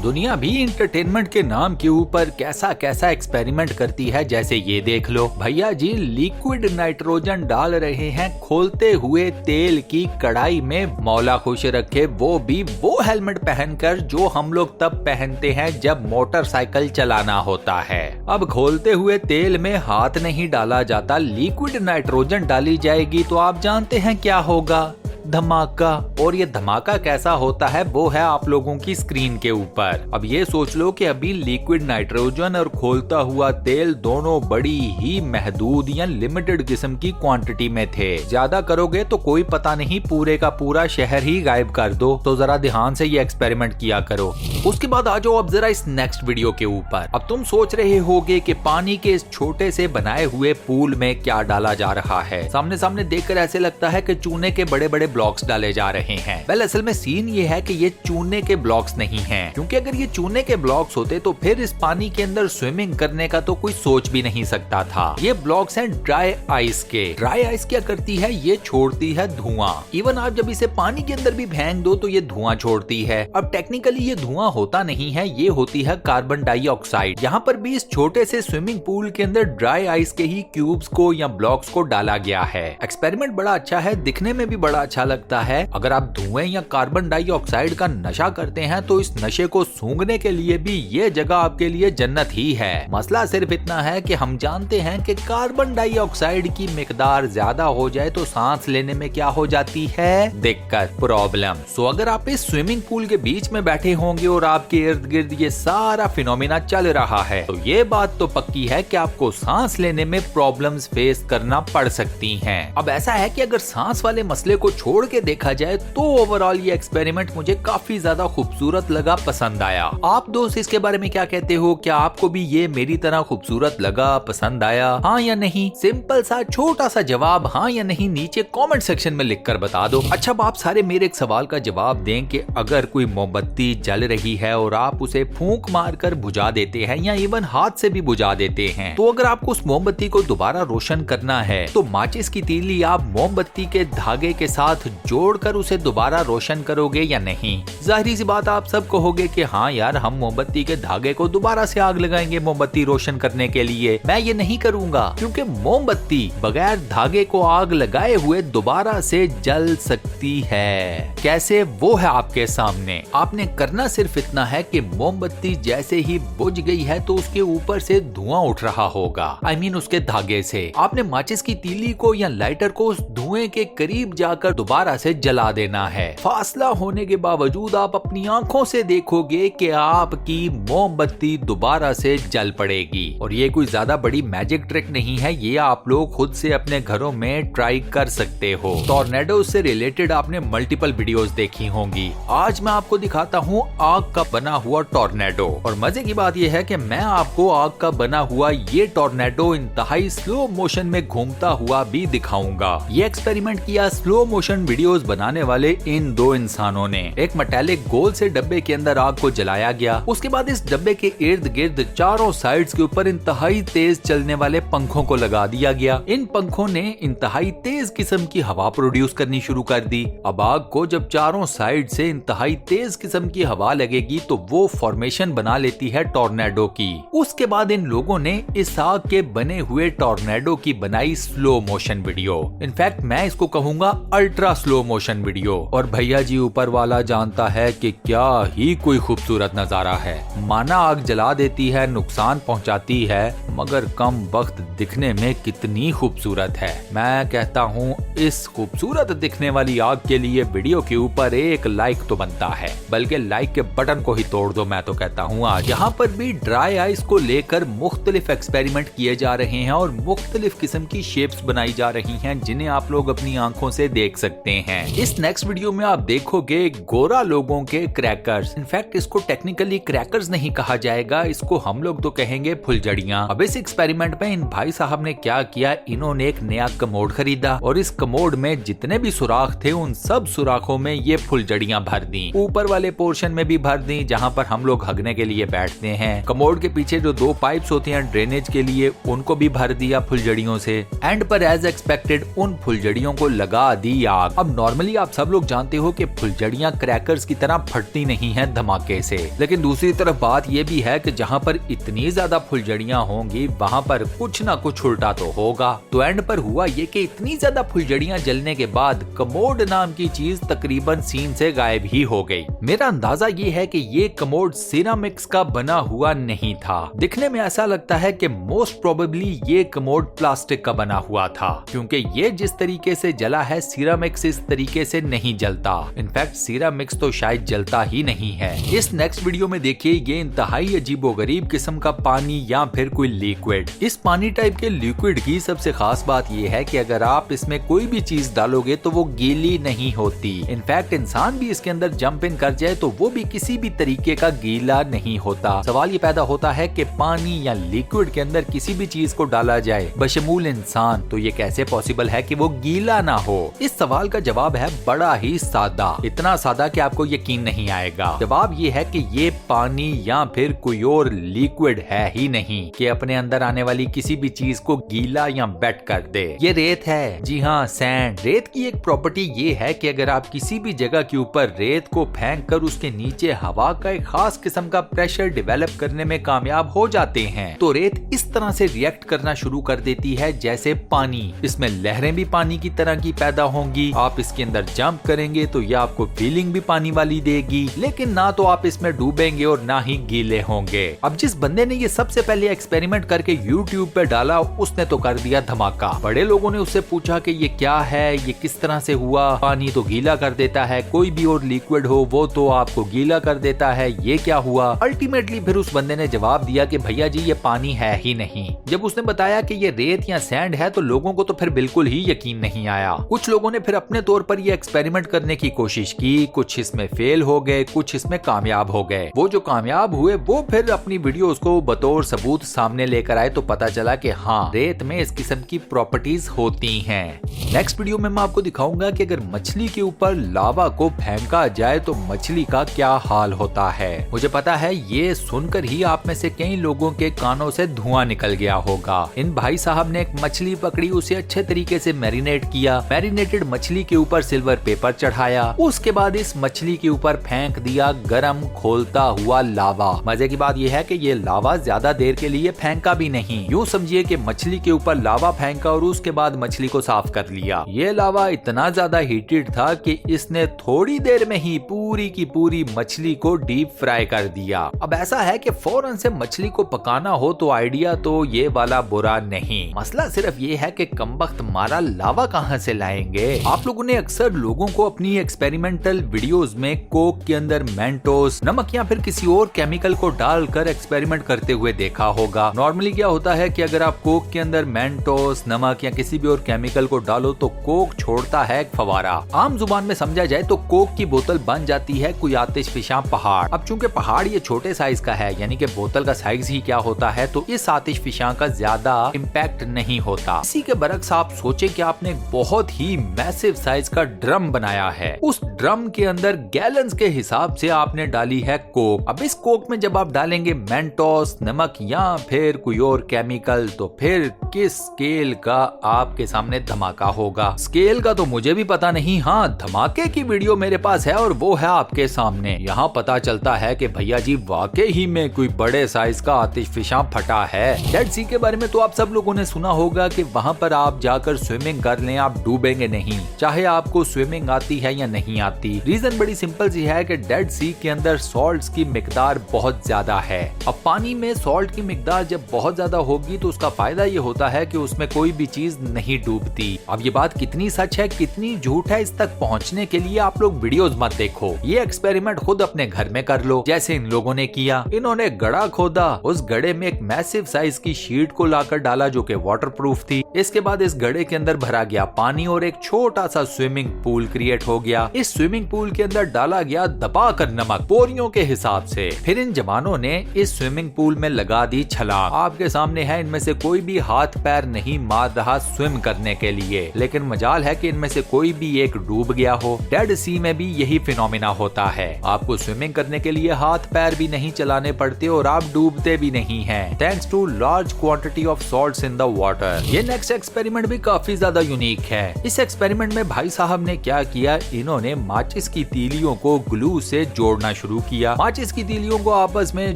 दुनिया भी इंटरटेनमेंट के नाम के ऊपर कैसा कैसा एक्सपेरिमेंट करती है, जैसे ये देख लो। भैया जी लिक्विड नाइट्रोजन डाल रहे हैं खोलते हुए तेल की कढ़ाई में, मौला खुश रखे वो भी वो हेलमेट पहनकर जो हम लोग तब पहनते हैं जब मोटरसाइकिल चलाना होता है। अब खोलते हुए तेल में हाथ नहीं डाला जाता, लिक्विड नाइट्रोजन डाली जाएगी तो आप जानते हैं क्या होगा? धमाका। और ये धमाका कैसा होता है वो है आप लोगों की स्क्रीन के ऊपर। अब ये सोच लो कि अभी लिक्विड नाइट्रोजन और खोलता हुआ तेल दोनों बड़ी ही महदूद या लिमिटेड किस्म की क्वांटिटी में थे। ज्यादा करोगे तो कोई पता नहीं पूरे का पूरा शहर ही गायब कर दो। तो जरा ध्यान से ये एक्सपेरिमेंट किया करो। उसके बाद आ जाओ अब जरा इस नेक्स्ट वीडियो के ऊपर। अब तुम सोच रहे होगे कि पानी के इस छोटे से बनाए हुए पूल में क्या डाला जा रहा है। सामने सामने देखकर ऐसे लगता है कि चूने के बड़े बड़े ब्लॉक्स डाले जा रहे हैं। वेल असल में सीन ये है कि ये चूने के ब्लॉक्स नहीं हैं, क्योंकि अगर ये चूने के ब्लॉक्स होते तो फिर इस पानी के अंदर स्विमिंग करने का तो कोई सोच भी नहीं सकता था। ये ब्लॉक्स हैं ड्राई आइस के। ड्राई आइस क्या करती है? ये छोड़ती है धुआं। इवन आप जब इसे पानी के अंदर भी फेंक दो तो ये धुआं छोड़ती है। अब टेक्निकली ये धुआं होता नहीं है, ये होती है कार्बन डाइऑक्साइड। यहाँ पर भी इस छोटे से स्विमिंग पूल के अंदर ड्राई आइस के ही क्यूब्स को या ब्लॉक्स को डाला गया है। एक्सपेरिमेंट बड़ा अच्छा है, दिखने में भी बड़ा अच्छा लगता है। अगर आप धुएं या कार्बन डाइऑक्साइड का नशा करते हैं तो इस नशे को सूंघने के लिए भी ये जगह आपके लिए जन्नत ही है। मसला सिर्फ इतना है कि हम जानते हैं कि कार्बन डाइऑक्साइड की मिकदार ज्यादा हो जाए तो सांस लेने में क्या हो जाती है? दिक्कत, प्रॉब्लम। सो अगर आप इस स्विमिंग पूल के बीच में बैठे होंगे और आपके इर्द गिर्द ये सारा फिनोमिना चल रहा है तो ये बात तो पक्की है कि आपको सांस लेने में प्रॉब्लम्स फेस करना पड़ सकती हैं। अब ऐसा है कि अगर सांस वाले मसले को छोड़ के देखा जाए तो ओवरऑल ये एक्सपेरिमेंट मुझे काफी ज्यादा खूबसूरत लगा, पसंद आया। आप दोस्त इसके बारे में क्या कहते हो? क्या आपको भी ये मेरी तरह खूबसूरत लगा, पसंद आया? हाँ या नहीं? सिंपल सा छोटा सा जवाब हाँ या नहीं नीचे कमेंट सेक्शन में लिखकर बता दो। अच्छा अब आप सारे मेरे एक सवाल का जवाब दें कि अगर कोई मोमबत्ती जल रही है और आप उसे फूंक मारकर बुझा देते हैं या इवन हाथ से भी बुझा देते हैं, तो अगर आपको उस मोमबत्ती को दोबारा रोशन करना है तो माचिस की तीली आप मोमबत्ती के धागे के साथ जोड़कर उसे दोबारा रोशन करोगे या नहीं? जाहिर सी बात आप सब कहोगे कि हाँ यार हम मोमबत्ती के धागे को दोबारा से आग लगाएंगे मोमबत्ती रोशन करने के लिए। मैं ये नहीं करूंगा क्योंकि मोमबत्ती बगैर धागे को आग लगाए हुए दोबारा से जल सकती है। कैसे? वो है आपके सामने। आपने करना सिर्फ इतना है कि मोमबत्ती जैसे ही बुझ गई है तो उसके ऊपर से धुआं उठ रहा होगा, I mean उसके धागे से। आपने माचिस की तीली को या लाइटर को उस धुएं के करीब जाकर दोबारा से जला देना है। फासला होने के बावजूद आप अपनी आंखों से देखोगे कि आपकी मोमबत्ती दोबारा से जल पड़ेगी। और ये कोई ज्यादा बड़ी मैजिक ट्रिक नहीं है, ये आप लोग खुद से अपने घरों में ट्राई कर सकते हो। टॉर्नेडो से रिलेटेड आपने मल्टीपल वीडियोस देखी होंगी। आज मैं आपको दिखाता हूँ आग का बना हुआ टॉर्नेडो। और मजे की बात यह है कि मैं आपको आग का बना हुआ ये टॉर्नेडो इंतहाई स्लो मोशन में घूमता हुआ भी दिखाऊंगा। ये एक्सपेरिमेंट किया स्लो मोशन वीडियोस बनाने वाले इन दो इंसानों ने। एक मेटालिक गोल से डब्बे के अंदर आग को जलाया गया। उसके बाद इस डब्बे के इर्द गिर्द चारों साइड्स के ऊपर इंतहाई तेज चलने वाले पंखों को लगा दिया गया। इन पंखों ने इंतहाई तेज किस्म की हवा प्रोड्यूस करनी शुरू कर दी। अब आग को जब चारों साइड से इंतहाई तेज किस्म की हवा लगेगी तो वो फॉर्मेशन बना लेती है टॉर्नेडो की। उसके बाद इन लोगों ने इस आग के बने हुए टॉर्नेडो की बनाई स्लो मोशन वीडियो। इनफैक्ट मैं इसको कहूंगा अल्ट्रा स्लो मोशन वीडियो। और भैया जी ऊपर वाला जानता है कि क्या ही कोई खूबसूरत नजारा है। माना आग जला देती है, नुकसान पहुंचाती है, मगर कम वक्त दिखने में कितनी खूबसूरत है। मैं कहता हूँ इस खूबसूरत दिखने वाली आग के लिए वीडियो के ऊपर एक लाइक तो बनता है, बल्कि लाइक के बटन को ही तोड़ दो मैं तो कहता हूँ। आज यहाँ पर भी ड्राई आइस को लेकर मुख्तलिफ एक्सपेरिमेंट किए जा रहे हैं और मुख्तलिफ किस्म की शेप्स बनाई जा रही हैं जिन्हें आप लोग अपनी आंखों से देख सकते हैं। इस नेक्स्ट वीडियो में आप देखोगे गोरा लोगों के क्रैकर्स। इनफैक्ट इसको टेक्निकली क्रैकर्स नहीं कहा जाएगा, इसको हम लोग तो कहेंगे फुलझड़ियां। अब इस एक्सपेरिमेंट में इन भाई साहब ने क्या किया, इन्होंने एक नया कमोड खरीदा और इस कमोड में जितने भी सुराख थे उन सब सुराखों में ये फुलझड़ियां भर दी। ऊपर वाले पोर्शन में भी भर दी जहां पर हम लोग हगने के लिए बैठते हैं। कमोड के पीछे जो दो पाइप्स होती हैं ड्रेनेज के लिए उनको भी भर दिया फुलझड़ियों से। एंड पर एज एक्सपेक्टेड उन फुलझड़ियों को लगा दी आग। अब नॉर्मली आप सब लोग जानते हो कि फुलझड़ियां क्रैकर्स की तरह फटती नहीं हैं धमाके से, लेकिन दूसरी तरफ बात ये भी है कि जहाँ पर इतनी ज्यादा फुलझड़ियां होंगी वहाँ पर कुछ ना कुछ उल्टा तो होगा। तो एंड पर हुआ ये कि इतनी ज्यादा फुलझड़ियां जलने के बाद कमोड नाम की चीज तकरीबन सीन से गायब ही हो गई। मेरा अंदाजा ये है कि ये कमोड सिरामिक्स का बना हुआ नहीं था। दिखने में ऐसा लगता है कि मोस्ट प्रोबेबली ये कमोड प्लास्टिक का बना हुआ था, क्योंकि ये जिस तरीके से जला है सिरामिक्स इस तरीके से नहीं जलता। इनफैक्ट सिरामिक्स तो शायद जलता ही नहीं है। इस नेक्स्ट वीडियो में देखिए ये इंतहाई अजीबोगरीब किस्म का पानी या फिर कोई लिक्विड। इस पानी टाइप के लिक्विड की सबसे खास बात ये है कि अगर आप इसमें कोई भी चीज डालोगे तो वो गीली नहीं होती। इनफैक्ट इंसान भी इसके अंदर जंप इन कर जाए तो वो भी किसी भी तरीके का गीला नहीं होता। सवाल ये पैदा होता है कि पानी या लिक्विड के अंदर किसी भी चीज को डाला जाए बशमूल इंसान, तो ये कैसे पॉसिबल है कि वो गीला ना हो? इस सवाल का जवाब है बड़ा ही सादा, इतना सादा कि आपको यकीन नहीं आएगा। जवाब ये है कि ये पानी या फिर कोई और लिक्विड है ही नहीं कि अपने अंदर आने वाली किसी भी चीज को गीला या वेट कर दे। ये रेत है, जी हाँ सैंड। रेत की एक प्रॉपर्टी ये है कि अगर आप किसी भी जगह के ऊपर रेत को फेंक कर उसके नीचे हवा का एक खास किस्म का प्रेशर डेवलप करने में कामयाब हो जाते हैं तो रेत इस तरह से रिएक्ट करना शुरू कर देती है जैसे पानी। इसमें लहरें भी पानी की तरह की पैदा होंगी। आप इसके अंदर जंप करेंगे तो ये आपको फीलिंग भी पानी वाली देगी, लेकिन ना तो आप इसमें डूबेंगे और ना ही गीले होंगे। अब जिस बंदे ने ये सबसे पहले एक्सपेरिमेंट करके YouTube पे डाला उसने तो कर दिया धमाका। बड़े लोगों ने उससे पूछा कि ये क्या है, ये किस तरह से हुआ? पानी तो गीला कर देता है, कोई भी और लिक्विड हो वो तो आपको गीला कर देता है, ये क्या हुआ? अल्टीमेटली फिर उस बंदे ने जवाब दिया कि भैया जी ये पानी है ही नहीं। जब उसने बताया कि ये रेत या सैंड है तो लोगों को तो फिर बिल्कुल ही यकीन नहीं आया। कुछ लोगों ने फिर अपने तौर पर ये एक्सपेरिमेंट करने की कोशिश की, कुछ इसमें फेल हो गए, कुछ इसमें कामयाब हो गए। वो जो कामयाब हुए वो फिर अपनी वीडियोस को बतौर सबूत सामने लेकर आए तो पता चला कि हाँ रेत में इस किस्म की प्रॉपर्टीज होती हैं। नेक्स्ट वीडियो में मैं आपको दिखाऊंगा कि अगर मछली के ऊपर लावा को फेंका जाए तो मछली का क्या हाल होता है। मुझे पता है ये सुनकर ही आप में से कई लोगों के कानों से धुआं निकल गया होगा। इन भाई साहब ने एक मछली पकड़ी, उसे अच्छे तरीके से मैरिनेट किया, मैरिनेटेड मछली के ऊपर सिल्वर पेपर चढ़ाया, उसके बाद इस मछली के ऊपर फेंक दिया गरम खोलता हुआ लावा। मजे की बात यह है कि ये लावा ज्यादा देर के लिए फेंका भी नहीं। यूँ समझिए कि मछली के ऊपर लावा फेंका और उसके बाद मछली को साफ कर लिया। ये लावा इतना ज्यादा हीटेड था कि इसने थोड़ी देर में ही पूरी की पूरी मछली को डीप फ्राई कर दिया। अब ऐसा है कि फौरन से मछली को पकाना हो तो आइडिया तो ये वाला बुरा नहीं, मसला सिर्फ ये है कि कमबख्त मारा लावा कहाँ से लाएंगे। आप लोगों ने अक्सर लोगों को अपनी एक्सपेरिमेंटल वीडियोस में कोक के अंदर मेंटोस, नमक या फिर किसी और केमिकल को डालकर एक्सपेरिमेंट करते हुए देखा होगा। नॉर्मली क्या होता है कि अगर आप कोक के अंदर मेंटोस, नमक या किसी भी और केमिकल को डालो तो कोक छोड़ता है एक फवारा। आम जुबान में समझा जाए तो कोक की बोतल बन जाती है कोई आतिशफिशां पहाड़। अब चूंकि पहाड़ ये छोटे साइज का है, यानी कि बोतल का साइज ही क्या होता है, तो इस आतिशफिशां का ज्यादा इम्पैक्ट नहीं होता। इसी के बरक्स आप सोचे कि आपने बहुत ही मैसिव साइज का ड्रम बनाया है, उस ड्रम के अंदर गैलन्स के हिसाब से आपने डाली है कोक। अब इस कोक में जब आप डालेंगे मेंटोस, नमक या फिर कोई और केमिकल तो फिर किस स्केल का आपके सामने धमाका होगा। स्केल का तो मुझे भी पता नहीं, हाँ धमाके की वीडियो मेरे पास है और वो है आपके सामने। यहाँ पता चलता है कि भैया जी वाकई ही में कोई बड़े साइज का आतिशफिशां फटा है। डेड सी के बारे में तो आप सब लोगों ने सुना होगा कि वहाँ पर आप जाकर स्विमिंग कर लें, आप डूबेंगे नहीं, चाहे आपको स्विमिंग आती है या नहीं आती। रीजन बड़ी सिंपल सी है कि डेड सी के अंदर सॉल्ट्स की मिकदार बहुत ज्यादा है। अब पानी में सॉल्ट की मिकदार जब बहुत ज्यादा होगी तो उसका फायदा ये होता है कि उसमें कोई भी चीज नहीं डूबती। अब ये बात कितनी सच है कितनी झूठ है, इस तक पहुंचने के लिए आप लोग वीडियोस मत देखो, ये एक्सपेरिमेंट खुद अपने घर में कर लो जैसे इन लोगों ने किया। इन्होंने गड़ा खोदा, उस गड़े में एक मैसिव साइज की शीट को लाकर डाला जो कि वाटरप्रूफ थी। इसके बाद इस गड़े के अंदर भरा गया पानी और एक छोटा सा स्विमिंग पूल क्रिएट हो गया। इस स्विमिंग पूल के अंदर डाला गया दबाकर नमक बोरियों के हिसाब से। फिर इन जवानों ने इस स्विमिंग पूल में लगा दी छलांग। आपके सामने है इनमें से कोई भी हाथ पैर नहीं मार रहा स्विम करने के लिए, लेकिन मजाल है कि इनमें से कोई भी एक डूब गया हो। डेड सी में भी यही फिनोमिना होता है, आपको स्विमिंग करने के लिए हाथ पैर भी नहीं चलाने पड़ते और आप डूबते भी नहीं हैं, thanks to large quantity of salts in the water. ये नेक्स्ट एक्सपेरिमेंट भी काफी ज्यादा यूनिक है। इस एक्सपेरिमेंट सेकंड में भाई साहब ने क्या किया, इन्होंने माचिस की तीलियों को ग्लू से जोड़ना शुरू किया। माचिस की तीलियों को आपस में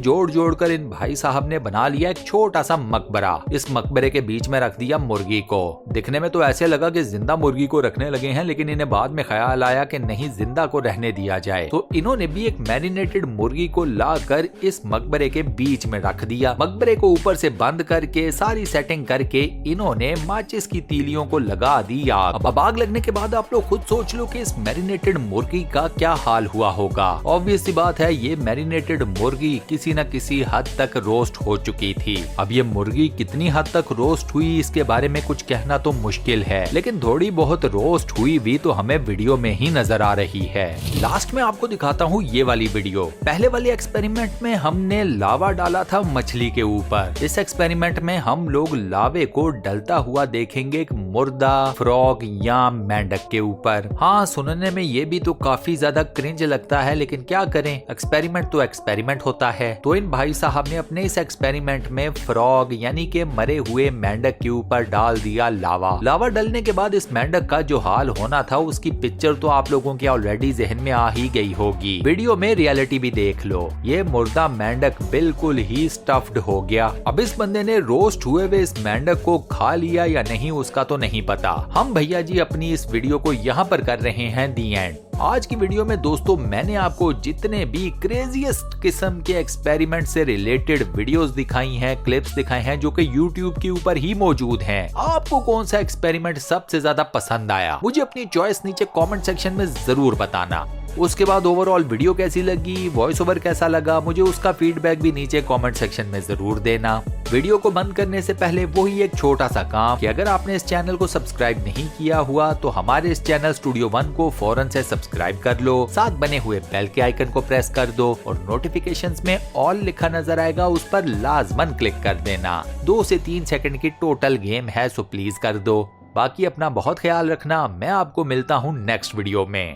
जोड़ जोड़कर इन भाई साहब ने बना लिया एक छोटा सा मकबरा। इस मकबरे के बीच में रख दिया मुर्गी को। दिखने में तो ऐसे लगा कि जिंदा मुर्गी को रखने लगे हैं, लेकिन इन्हें बाद में ख्याल आया कि नहीं, जिंदा को रहने दिया जाए। तो इन्होंने भी एक मैरिनेटेड मुर्गी को लाकर इस मकबरे के बीच में रख दिया। मकबरे को ऊपर से बंद करके सारी सेटिंग करके इन्होंने माचिस की तीलियों को लगा दी आग। अब आग लगने के बाद आप लोग खुद सोच लो कि इस मैरिनेटेड मुर्गी का क्या हाल हुआ होगा। ऑब्वियस सी बात है, ये मैरिनेटेड मुर्गी किसी न किसी हद तक रोस्ट हो चुकी थी। अब ये मुर्गी कितनी हद तक रोस्ट हुई इसके बारे में कुछ कहना तो मुश्किल है, लेकिन थोड़ी बहुत रोस्ट हुई भी तो हमें वीडियो में ही नजर आ रही है। लास्ट में आपको दिखाता हूँ ये वाली वीडियो। पहले वाले एक्सपेरिमेंट में हमने लावा डाला था मछली के ऊपर। इस एक्सपेरिमेंट में हम लोग लावे को डलता हुआ देखेंगे एक मुर्दा फ्रॉग या मेंढक के ऊपर। हाँ, सुनने में ये भी तो काफी ज्यादा क्रिंज लगता है, लेकिन क्या करें, एक्सपेरिमेंट तो एक्सपेरिमेंट होता है। तो इन भाई साहब ने अपने इस एक्सपेरिमेंट में फ्रॉग यानी के मरे हुए मेंढक के ऊपर डाल दिया लावा। लावा डलने के बाद इस मेंढक का जो हाल होना था उसकी पिक्चर तो आप लोगों के ऑलरेडी जहन में आ ही गई होगी। वीडियो में रियलिटी भी देख लो। ये मुर्दा मेंढक बिल्कुल ही स्टफ्ड हो गया। अब इस बंदे ने रोस्ट हुए हुए इस मेंढक को खा लिया या नहीं उसका तो नहीं पता। हम भैया जी अपनी इस वीडियो को यहाँ पर कर रहे हैं दी एंड। आज की वीडियो में दोस्तों मैंने आपको जितने भी क्रेजीएस्ट किस्म के एक्सपेरिमेंट से रिलेटेड वीडियोस दिखाई हैं, क्लिप्स दिखाए हैं जो कि YouTube के ऊपर ही मौजूद हैं। आपको कौन सा एक्सपेरिमेंट सबसे ज्यादा पसंद आया, मुझे अपनी चॉइस नीचे कमेंट सेक्शन में जरूर बताना। उसके बाद ओवरऑल वीडियो कैसी लगी, वॉइस ओवर कैसा लगा, मुझे उसका फीडबैक भी नीचे कमेंट सेक्शन में जरूर देना। वीडियो को बंद करने से पहले वही एक छोटा सा काम कि अगर आपने इस चैनल को सब्सक्राइब नहीं किया हुआ तो हमारे इस चैनल स्टूडियो 1 को फौरन से सब्सक्राइब कर लो, साथ बने हुए बेल के आइकन को प्रेस कर दो और नोटिफिकेशंस में ऑल लिखा नजर आएगा उस पर लाजमन क्लिक कर देना। 2 से 3 सेकंड की टोटल गेम है, सो प्लीज कर दो। बाकी अपना बहुत ख्याल रखना। मैं आपको मिलता हूँ नेक्स्ट वीडियो में।